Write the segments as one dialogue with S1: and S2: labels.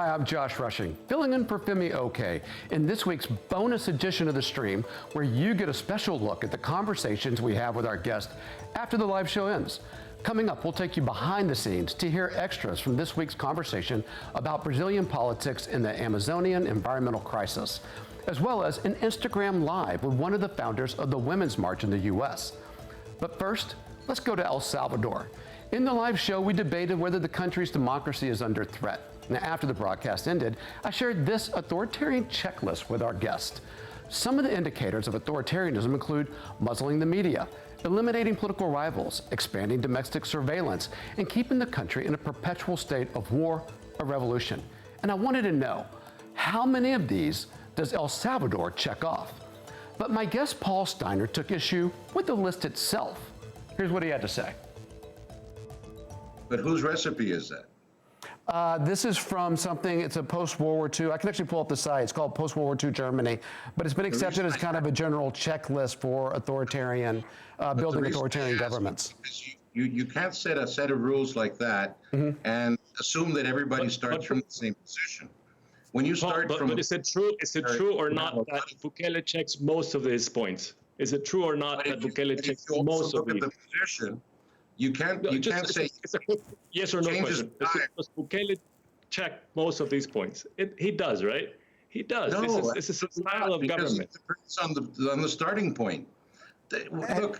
S1: Hi, I'm Josh Rushing, filling in for Femi OK in this week's bonus edition of the stream, where you get a special look at the conversations we have with our guests after the live show ends. Coming up, we'll take you behind the scenes to hear extras from this week's conversation about Brazilian politics and the Amazonian environmental crisis, as well as an Instagram Live with one of the founders of the Women's March in the U.S. But first, let's go to El Salvador. In the live show, we debated whether the country's democracy is under threat. Now, after the broadcast ended, I shared this authoritarian checklist with our guest. Some of the indicators of authoritarianism include muzzling the media, eliminating political rivals, expanding domestic surveillance, and keeping the country in a perpetual state of war or revolution. And I wanted to know, how many of these does El Salvador check off? But my guest Paul Steiner took issue with the list itself. Here's what he had to say.
S2: But whose recipe is that?
S1: This is from something, it's a post-World War II. I can actually pull up the site. It's called Post-World War II Germany. But it's been accepted as kind of a general checklist for authoritarian, building authoritarian governments.
S2: You can't set a set of rules like that and assume that everybody starts from the same position. When you start from...
S3: But is it true or not that Bukele checks most of these points? Is it true or not that Bukele checks most of these?
S2: The position, you can't say
S3: it's a quick yes or no question. Does Bukele check most of these points? He does, right? He does.
S2: No,
S3: this is a style of government.
S2: It depends on the starting point. Look,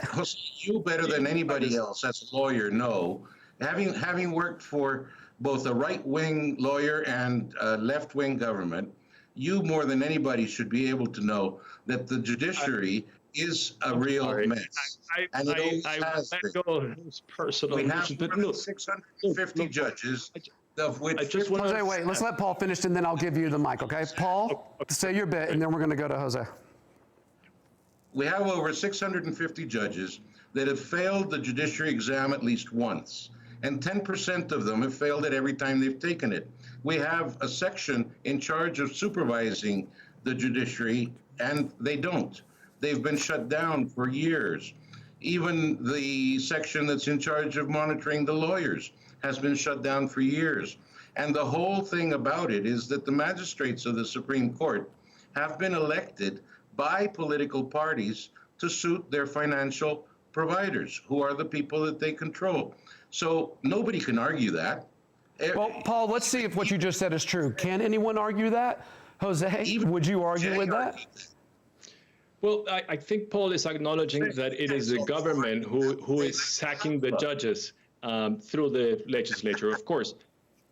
S2: you better than anybody else as a lawyer know, having worked for both a right-wing lawyer and a left-wing government, you more than anybody should be able to know that the judiciary is a real mess.
S3: I let go of his personal.
S2: We have 650 judges, of which...
S1: Jose, wait, let's let Paul finish and then I'll give you the mic, okay? Paul, say your bit and then we're going to go to Jose.
S2: We have over 650 judges that have failed the judiciary exam at least once, and 10% of them have failed it every time they've taken it. We have a section in charge of supervising the judiciary, and they don't. They've been shut down for years. Even the section that's in charge of monitoring the lawyers has been shut down for years. And the whole thing about it is that the magistrates of the Supreme Court have been elected by political parties to suit their financial providers, who are the people that they control. So nobody can argue that.
S1: Well, Paul, let's see if what you just said is true. Can anyone argue that? Jose, would you argue with that?
S3: Well, I think Paul is acknowledging that it is the government who is sacking the judges through the legislature, of course.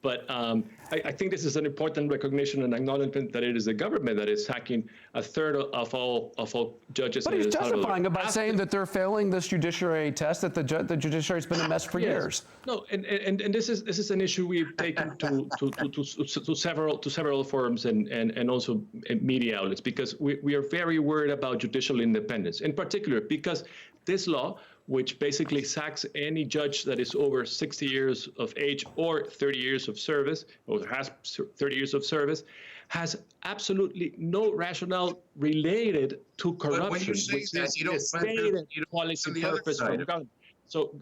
S3: But I think this is an important recognition and acknowledgement that it is the government that is sacking a third of all judges.
S1: But he's justifying it by saying that they're failing this judiciary test, that the judiciary's been a mess for years.
S3: No, and this is an issue we've taken to several forums and also media outlets, because we are very worried about judicial independence, in particular because this law, which basically sacks any judge that is over 60 years of age or 30 years of service, or has 30 years of service, has absolutely no rationale related to corruption, which is the stated policy purpose of the government. So,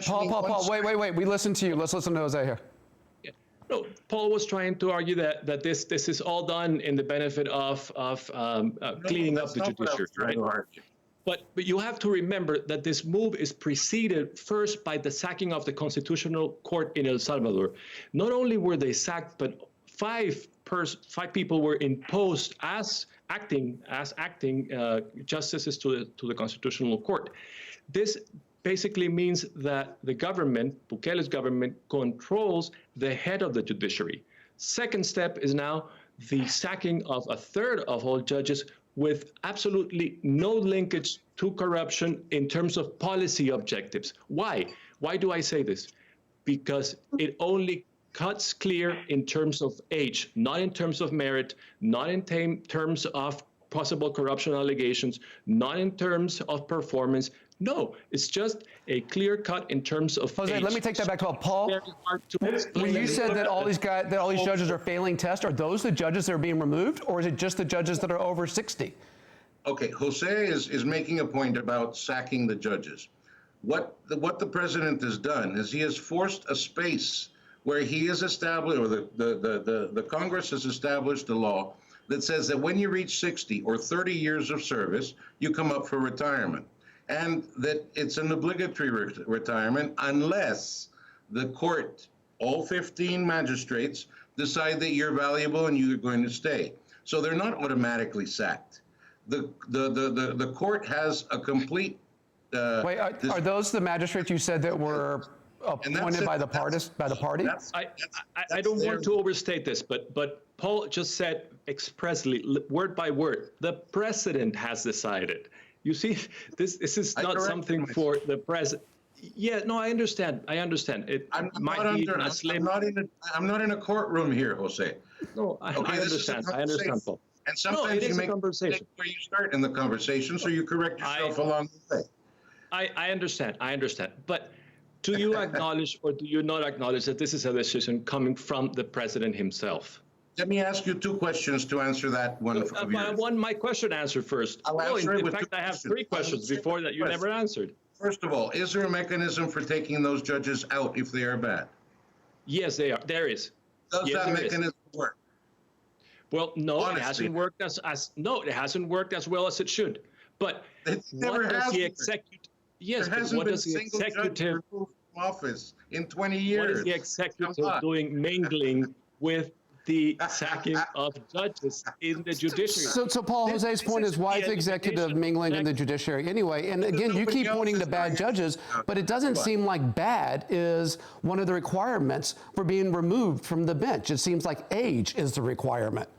S1: Paul, wait. We listen to you. Let's listen to Jose here.
S3: Yeah. No, Paul was trying to argue that this is all done in the benefit of cleaning up the judiciary, right? But you have to remember that this move is preceded first by the sacking of the Constitutional Court in El Salvador. Not only were they sacked, but five people were imposed as acting justices to the Constitutional Court. This basically means that the government, Bukele's government, controls the head of the judiciary. Second step is now the sacking of a third of all judges, with absolutely no linkage to corruption in terms of policy objectives. Why? Why do I say this? Because it only cuts clear in terms of age, not in terms of merit, not in terms of possible corruption allegations, not in terms of performance. No, it's just a clear cut in terms of
S1: Jose,
S3: age.
S1: let me take that back to Paul. When you said that all these judges are failing tests, are those the judges that are being removed, or is it just the judges that are over 60?
S2: Okay, Jose is making a point about sacking the judges. What the president has done is he has forced a space where he has established, or the Congress has established a law that says that when you reach 60 or 30 years of service, you come up for retirement. And that it's an obligatory retirement unless the court, all 15 magistrates, decide that you're valuable and you're going to stay. So they're not automatically sacked. The court has a complete...
S1: Wait, are those the magistrates you said that were appointed by the party?
S3: I don't want to overstate this, but Paul just said expressly, word by word, the president has decided. You see, this is not something for the president. Yeah, no, I understand. It might be a slim...
S2: I'm not in a courtroom here, Jose.
S3: No, I understand, Paul.
S2: And sometimes you make a mistake where you start in the conversation, so you correct yourself along the way.
S3: I understand. But do you acknowledge or do you not acknowledge that this is a decision coming from the president himself?
S2: Let me ask you two questions to answer that one.
S3: I want my question answered first. In fact, I have three questions before that you never answered.
S2: First of all, is there a mechanism for taking those judges out if they are bad?
S3: Yes, they are. There is.
S2: Does that mechanism work?
S3: Well, no, it hasn't worked it hasn't worked as well as it should. But what does the executive? Yes, but what does the executive
S2: office in 20 years?
S3: What is the executive doing, mingling with the sacking of judges in the judiciary?
S1: So Paul, Jose's point is, why is the executive mingling in the judiciary anyway? And again, you keep pointing to bad judges, but it doesn't seem like bad is one of the requirements for being removed from the bench. It seems like age is the requirement.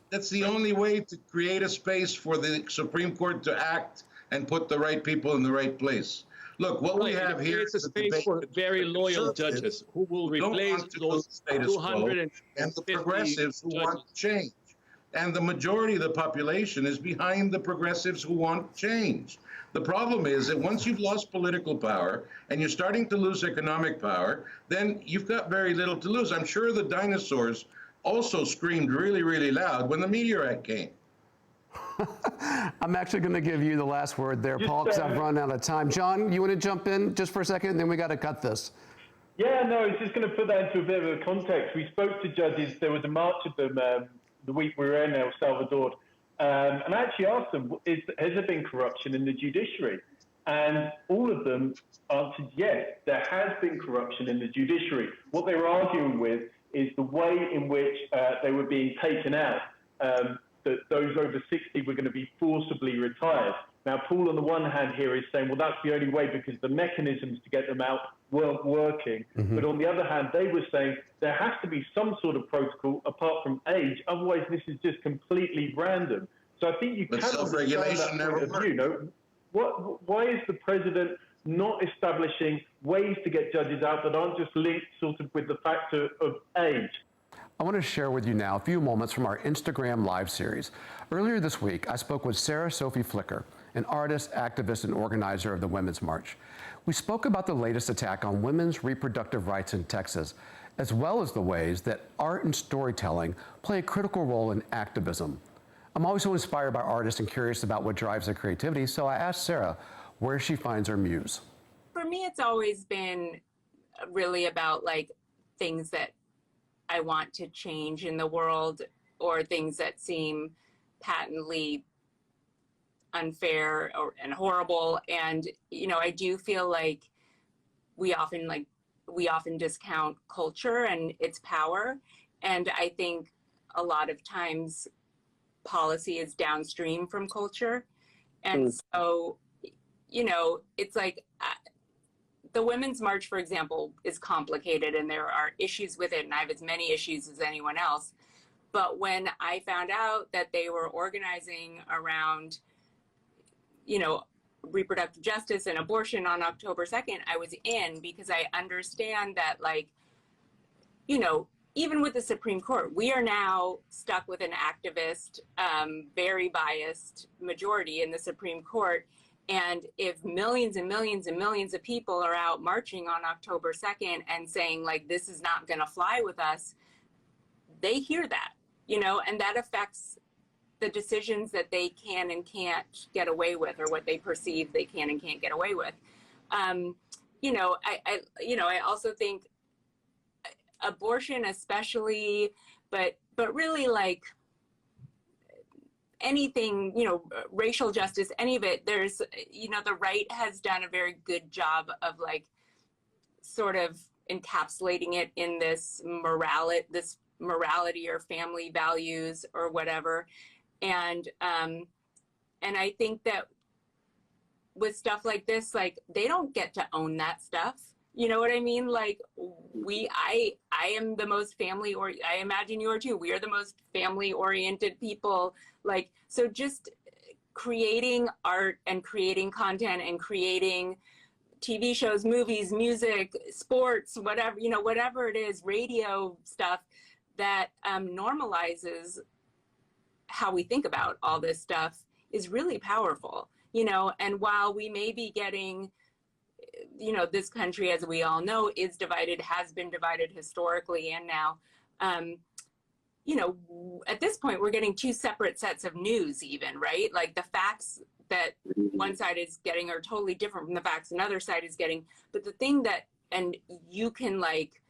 S2: That's the only way to create a space for the Supreme Court to act and put the right people in the right place. Look, what we have here
S3: is a space for very loyal judges who will replace those 250
S2: and the progressives who want change. And the majority of the population is behind the progressives who want change. The problem is that once you've lost political power and you're starting to lose economic power, then you've got very little to lose. I'm sure the dinosaurs also screamed really, really loud when the meteorite came.
S1: I'm actually going to give you the last word there, Paul, because I've run out of time. John, you want to jump in just for a second, and then we got to cut this.
S4: Yeah, no, I was just going to put that into a bit of a context. We spoke to judges. There was a march of them the week we were in El Salvador, and I actually asked them, has there been corruption in the judiciary? And all of them answered yes, there has been corruption in the judiciary. What they were arguing with is the way in which they were being taken out. That those over 60 were going to be forcibly retired. Now, Paul, on the one hand here, is saying, well, that's the only way because the mechanisms to get them out weren't working. Mm-hmm. But on the other hand, they were saying there has to be some sort of protocol apart from age. Otherwise, this is just completely random. So I think you can
S2: self-regulation never works.
S4: You know, why is the president not establishing ways to get judges out that aren't just linked sort of with the factor of age?
S1: I want to share with you now a few moments from our Instagram Live series. Earlier this week, I spoke with Sarah Sophie Flicker, an artist, activist, and organizer of the Women's March. We spoke about the latest attack on women's reproductive rights in Texas, as well as the ways that art and storytelling play a critical role in activism. I'm always so inspired by artists and curious about what drives their creativity, so I asked Sarah where she finds her muse.
S5: For me, it's always been really about like things that I want to change in the world, or things that seem patently unfair and horrible. And, you know, I do feel like we often discount culture and its power. And I think a lot of times policy is downstream from culture. And so, you know, it's like, the Women's March, for example, is complicated and there are issues with it, and I have as many issues as anyone else. But when I found out that they were organizing around, you know, reproductive justice and abortion on October 2nd, I was in, because I understand that, like, you know, even with the Supreme Court, we are now stuck with an activist, very biased majority in the Supreme Court. And if millions and millions and millions of people are out marching on October 2nd and saying, like, this is not going to fly with us, they hear that, you know, and that affects the decisions that they can and can't get away with, or what they perceive they can and can't get away with. You know, I also think abortion especially, but really like anything, racial justice, any of it, there's, the right has done a very good job of like sort of encapsulating it in this morality or family values or whatever. And I think that with stuff like this, like they don't get to own that stuff. You know what I mean? Like I am the most I imagine you are too. We are the most family oriented people. Like, so just creating art and creating content and creating TV shows, movies, music, sports, whatever, whatever it is, radio stuff that normalizes how we think about all this stuff is really powerful, and while we may be getting, this country, as we all know, is divided, has been divided historically, and now, at this point, we're getting two separate sets of news even, right? Like the facts that one side is getting are totally different from the facts another side is getting. But the thing that, and you can like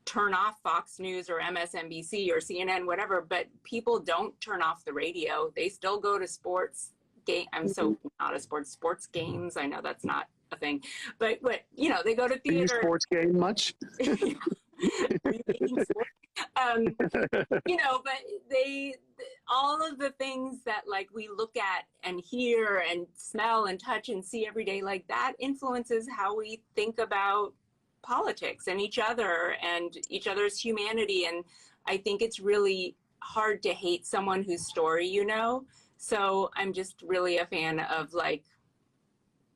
S5: turn off Fox News or MSNBC or CNN, whatever, but people don't turn off the radio. They still go to sports game. I'm so not a sports games. I know that's not a thing, but they go to theater.
S1: Do you sports game much?
S5: But all of the things that like we look at and hear and smell and touch and see every day, like that influences how we think about politics and each other and each other's humanity. And I think it's really hard to hate someone whose story, so I'm just really a fan of like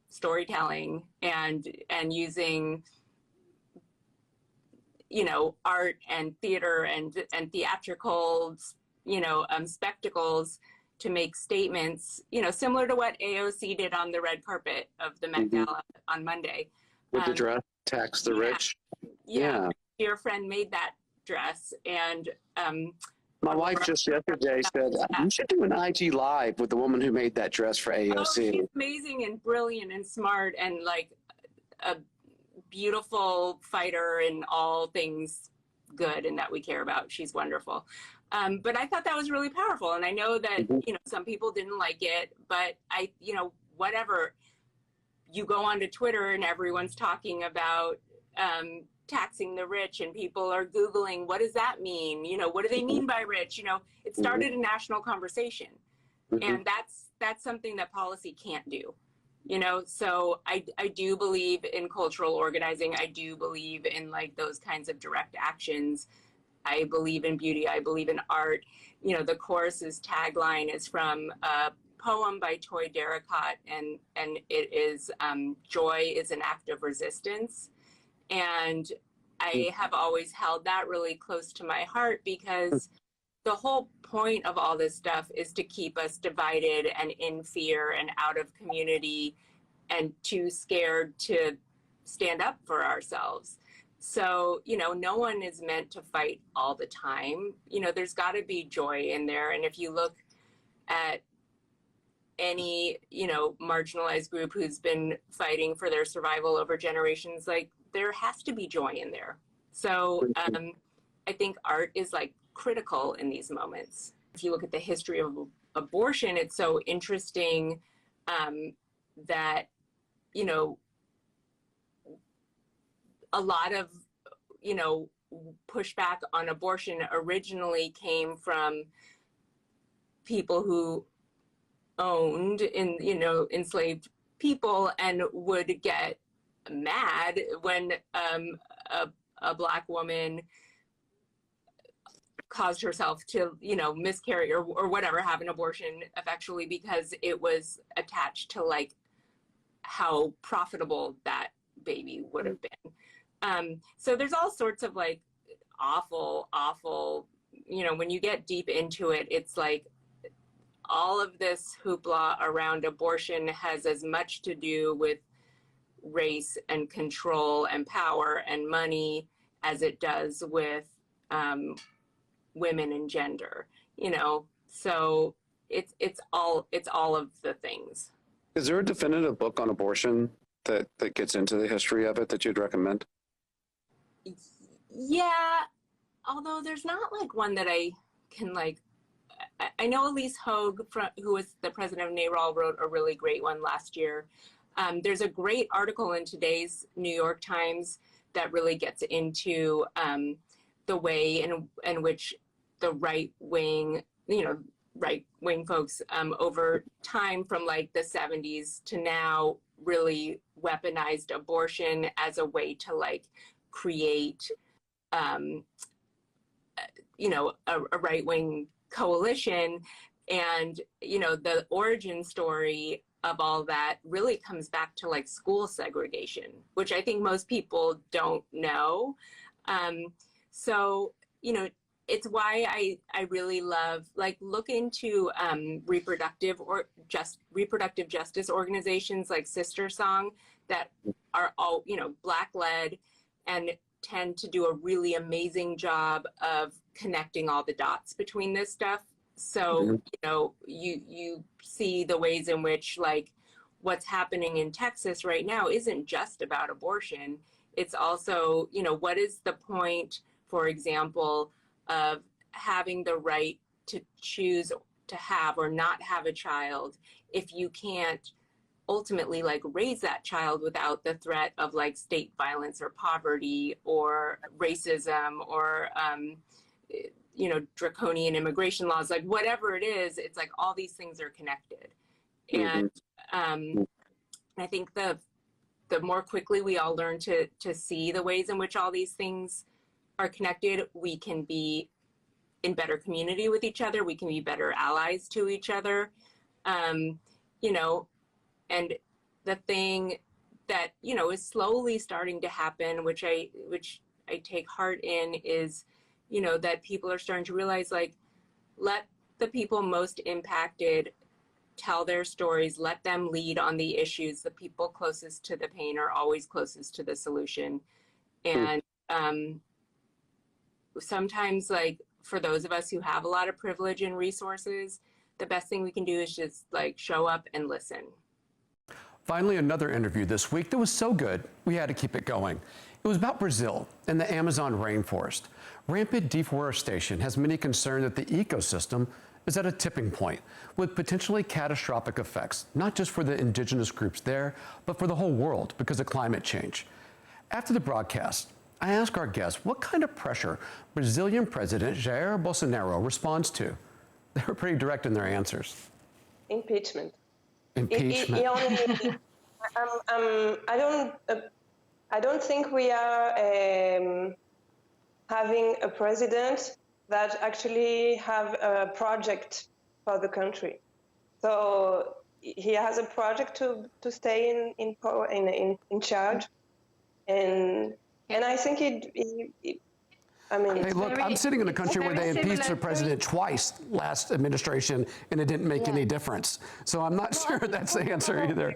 S5: storytelling and using art and theater and theatrical spectacles to make statements, similar to what AOC did on the red carpet of the Met Gala on Monday
S1: with the dress, tax the rich.
S5: Yeah, your friend made that dress, and
S1: my wife just yesterday said, you should do an IG Live with the woman who made that dress for AOC.
S5: Oh, she's amazing and brilliant and smart and like a beautiful fighter in all things good and that we care about. She's wonderful. But I thought that was really powerful. And I know that, some people didn't like it, but whatever, you go onto Twitter and everyone's talking about taxing the rich and people are Googling, what does that mean? What do they mean by rich? It started a national conversation. And that's something that policy can't do. So I do believe in cultural organizing. I do believe in like those kinds of direct actions. I believe in beauty. I believe in art. The chorus's tagline is from a poem by Toy Derricott, and it is joy is an act of resistance. And I have always held that really close to my heart because the whole point of all this stuff is to keep us divided and in fear and out of community and too scared to stand up for ourselves. So, no one is meant to fight all the time. There's got to be joy in there. And if you look at any, marginalized group who's been fighting for their survival over generations, like there has to be joy in there. So I think art is like critical in these moments. If you look at the history of abortion, it's so interesting that, a lot of, pushback on abortion originally came from people who owned enslaved people and would get mad when a Black woman caused herself to, miscarry or whatever, have an abortion effectually because it was attached to like how profitable that baby would have been. So there's all sorts of like awful, when you get deep into it, it's like all of this hoopla around abortion has as much to do with race and control and power and money as it does with women and gender, so it's all of the things.
S1: Is there a definitive book on abortion that gets into the history of it that you'd recommend?
S5: Yeah, although there's not like one that I can like, I know Elise Hogue, who was the president of NARAL, wrote a really great one last year. There's a great article in today's New York Times that really gets into the way in which the right wing folks over time from like the 70s to now really weaponized abortion as a way to like create a right wing coalition. And the origin story of all that really comes back to like school segregation, which I think most people don't know. So it's why I really love, like, look into reproductive justice organizations like Sister Song that are all, Black led and tend to do a really amazing job of connecting all the dots between this stuff. So, you see the ways in which like what's happening in Texas right now isn't just about abortion. It's also, what is the point, for example, of having the right to choose to have or not have a child if you can't ultimately like raise that child without the threat of like state violence or poverty or racism or draconian immigration laws, like whatever it is, it's like all these things are connected. And I think the more quickly we all learn to see the ways in which all these things are connected, we can be in better community with each other. We can be better allies to each other. And the thing that, is slowly starting to happen, which I take heart in, is, that people are starting to realize, like, let the people most impacted tell their stories, let them lead on the issues. The people closest to the pain are always closest to the solution. And sometimes, like, for those of us who have a lot of privilege and resources, the best thing we can do is just like show up and listen.
S1: Finally, another interview this week that was so good, we had to keep it going. It was about Brazil and the Amazon rainforest. Rampant deforestation has many concerned that the ecosystem is at a tipping point with potentially catastrophic effects, not just for the indigenous groups there, but for the whole world because of climate change. After the broadcast, I asked our guests what kind of pressure Brazilian President Jair Bolsonaro responds to. They were pretty direct in their answers.
S6: Impeachment.
S1: Impeachment.
S6: I don't think we are having a president that actually have a project for the country. So he has a project to stay in power, in charge, and I think
S1: Hey, look, I'm sitting in a country where they impeached the president twice last administration, and it didn't make any difference. So I'm not sure that's the answer either.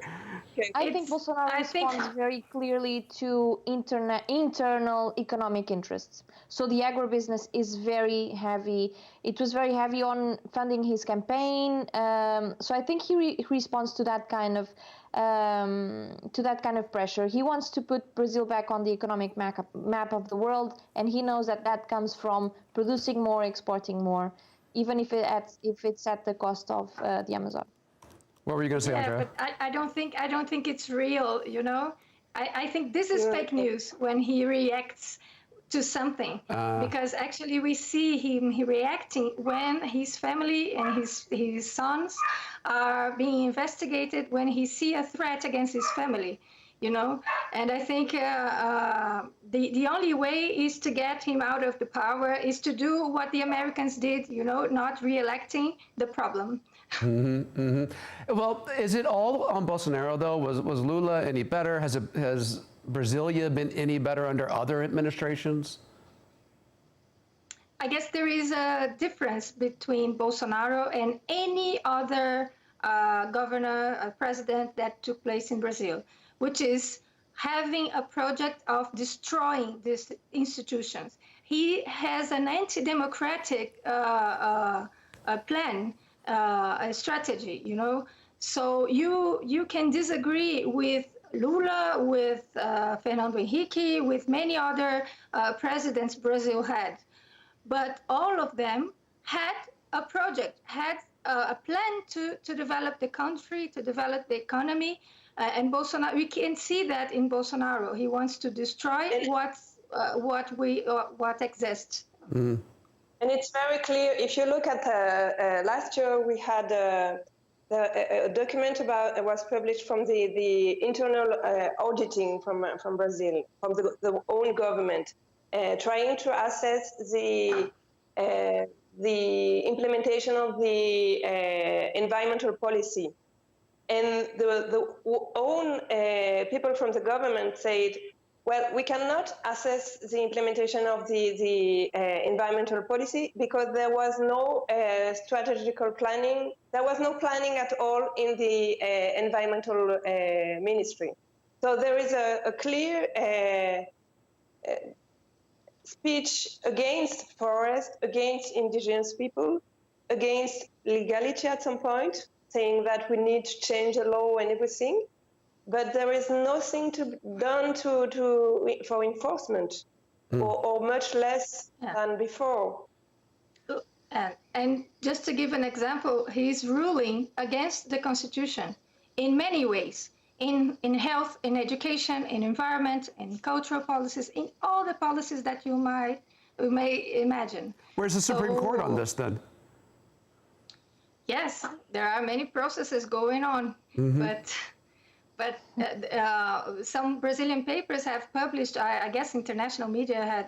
S7: I think Bolsonaro responds very clearly to internal economic interests. So the agribusiness is very heavy. It was very heavy on funding his campaign. So I think he responds to that kind of pressure. He wants to put Brazil back on the economic map of the world, and he knows that comes from producing more, exporting more, even if it's at the cost of the Amazon.
S1: What were you going to say, Andrea?
S8: But I don't think it's real, I think this is fake news when he reacts to something, because actually we see him reacting when his family and his sons are being investigated, when he see a threat against his family, and I think the only way is to get him out of the power is to do what the Americans did, not re-electing the problem.
S1: Well, is it all on Bolsonaro, though? Was Lula any better? Has Brasilia been any better under other administrations?
S8: I guess there is a difference between Bolsonaro and any other governor, president that took place in Brazil, which is having a project of destroying these institutions. He has an anti-democratic plan, a strategy, So you can disagree with Lula, with Fernando Henrique, with many other presidents Brazil had. but all of them had a project, had a plan to develop the country, to develop the economy. And Bolsonaro, we can see that in Bolsonaro. He wants to destroy what exists.
S6: And it's very clear. If you look at last year, we had a document was published from the internal auditing from Brazil, from the own government, trying to assess the implementation of the environmental policy. And the own people from the government said, well, we cannot assess the implementation of the environmental policy because there was no strategical planning. There was no planning at all in the environmental ministry. So there is a clear speech against forest, against indigenous people, against legality at some point, saying that we need to change the law and everything. But there is nothing done for enforcement, or much less than before.
S8: And just to give an example, he's ruling against the Constitution in many ways, in health, in education, in environment, in cultural policies, in all the policies that you may imagine.
S1: Where's the Supreme Court on this then?
S8: Yes, there are many processes going on, but some Brazilian papers have published. I guess international media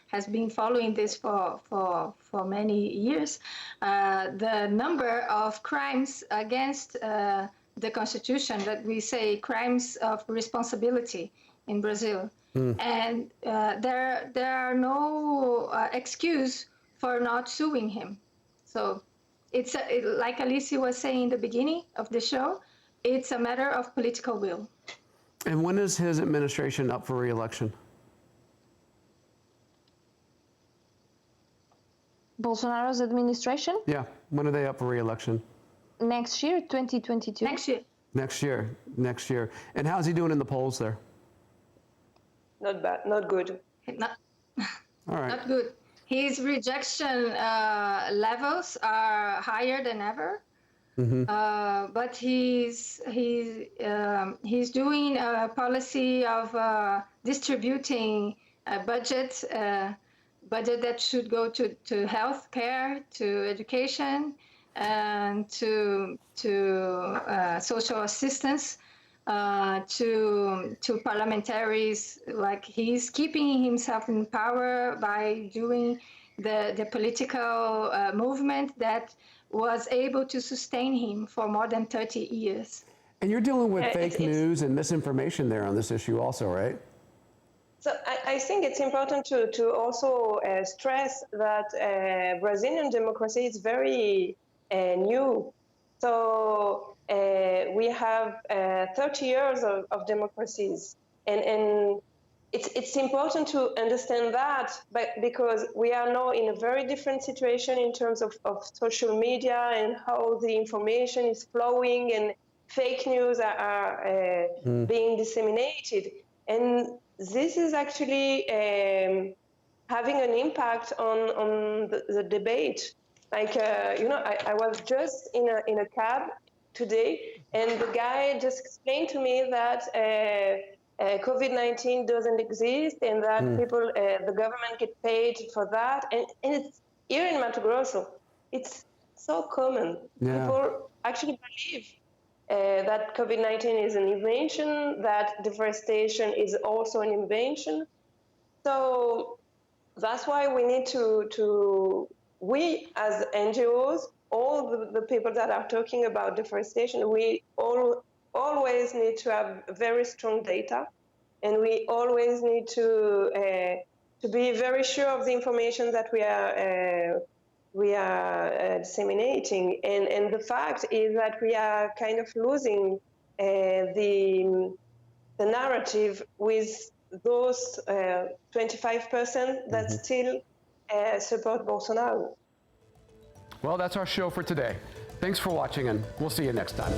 S8: has been following this for many years. The number of crimes against the Constitution, that we say crimes of responsibility in Brazil, and there are no excuse for not suing him. So it's like Alicia was saying in the beginning of the show. It's a matter of political will.
S1: And when is his administration up for re-election?
S7: Bolsonaro's administration?
S1: Yeah, when are they up for re-election?
S7: Next year, 2022.
S1: Next year. And how's he doing in the polls there?
S6: Not bad, not good.
S1: All right.
S8: Not good. His rejection levels are higher than ever. But he's doing a policy of distributing a budget that should go to health care, to education, and to social assistance, to parliamentaries. Like, he's keeping himself in power by doing the political movement that was able to sustain him for more than 30 years.
S1: And you're dealing with fake news and misinformation there on this issue also, right?
S6: So I think it's important to also stress that Brazilian democracy is very new. So we have 30 years of democracies, and it's important to understand that, but because we are now in a very different situation in terms of social media and how the information is flowing and fake news are being disseminated. And this is actually having an impact on the debate. Like, I was just in a cab today, and the guy just explained to me that COVID-19 doesn't exist, and that people, the government get paid for that. And it's here in Mato Grosso, it's so common.
S1: Yeah.
S6: People actually believe that COVID-19 is an invention, that deforestation is also an invention. So that's why we need we as NGOs, all the people that are talking about deforestation, we always need to have very strong data, and we always need to be very sure of the information that we are disseminating. And the fact is that we are kind of losing the narrative with those 25% that still support Bolsonaro.
S1: Well, that's our show for today. Thanks for watching, and we'll see you next time.